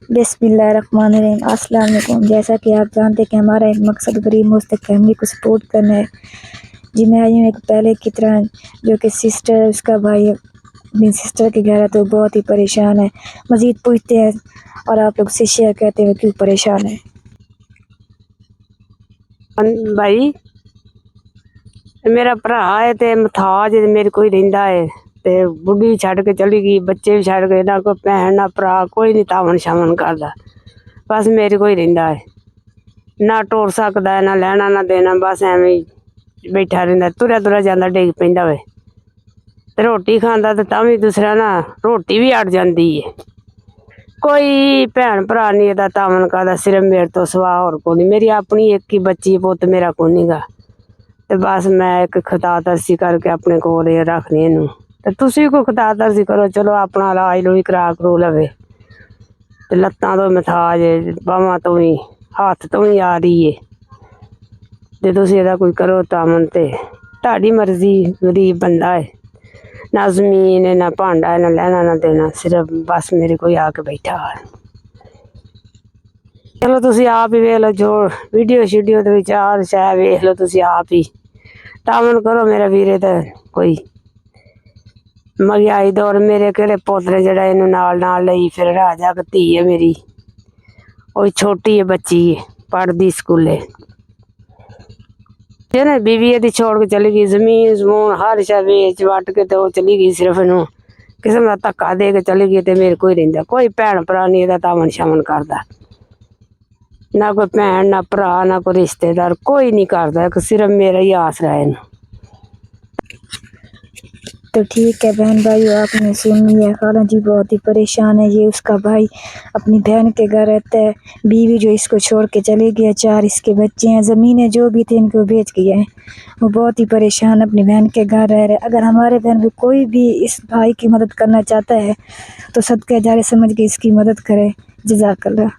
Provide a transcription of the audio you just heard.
बिस्मिल्लाहिर्रहमानिर्रहीम। अस्सलाम वालेकुम। जैसा कि आप जानते हैं कि हमारा एक मकसद गरीब मुस्तक फैमिली को सपोर्ट करना है। जी मैं आई हूँ एक पहले की तरह, जो कि सिस्टर है, उसका भाई अपनी सिस्टर के घर है तो बहुत ही परेशान है। मज़ीद पूछते हैं और आप लोग से शेयर करते हैं क्यों परेशान है। भाई मेरा भरा है ते मथाज मेरे कोई रहिंदा है ते बुढ़ी छड़ के चली गई, बच्चे भी छड़ गए, ना कोई भैन ना भरा, कोई नहीं तावन शावन करदा। बस मेरे कोई रहिंदा है, ना टोर सकदा है, ना लैना ना देना, बस एवें ही बैठा रहिंदा। तुरया तुरया जांदा डिग पैंदा वे ते रोटी खांदा ते तां भी दूसरा ना रोटी भी अड़ जांदी है। कोई भैन भरा नहीं एदा तावन करदा, सिर्फ मेरे तो सिवा होर कोई नहीं। मेरी अपनी एक ही बच्ची पुत्त मेरा कोई नहीं गा ते बस मैं एक खता तरसी करके अपने कोल रखनी इनू। ते तुसी कोई खता तरसी करो, चलो अपना इलाज लूज करा करू लवे ते लत्तां तो मथाज, बाह्मां तो भी, हत्थ तो भी आ रही है ते तुसी एदा कोई करो तामन। ते तुहाडी मर्जी, गरीब बंदा है, ना जमीन है, ना भांडा है, ना लैना ना देना, सिर्फ बस मेरे कोई आके बैठा है। चलो तुसी आप ही वेख लो, जो वीडियो शीडियो दे विच आ शै वेख लो तुसी आप ही, तामन करो मेरा वीरे। ते कोई महंगाई दौर मेरे केड़े पोतरे जेह्ड़ा इनू नाल नाल लेई फिर रहा, जाग धी है मेरी, ओही छोटी है बच्ची है, पढ़दी स्कूले ना। बीवी एदी छोड़ के चली गई, जमीन जमून हर शै बेच वट के ते ओह् चली गई, सिर्फ इनू किस्म दा धक्का दे के चली गई। ते मेरे कोई रहिंदा, कोई भैन भरा नहीं एदा तावन शावन करदा, ना कोई भैन ना भरा ना कोई रिश्तेदार, कोई नहीं करदा, इक सिर्फ मेरा ही आसरा है इनू। तो ठीक है बहन भाई, आपने सुन लिया। खाला जी बहुत ही परेशान है। ये उसका भाई अपनी बहन के घर रहता है, बीवी जो इसको छोड़ के चले गया, 4 इसके बच्चे हैं, ज़मीनें जो भी थी इनको बेच गए हैं। वो बहुत ही परेशान अपनी बहन के घर रह रहे। अगर हमारे बहन में कोई भी इस भाई की मदद करना चाहता है तो सदका जारे समझ के इसकी मदद करे। जज़ाकल्लाह।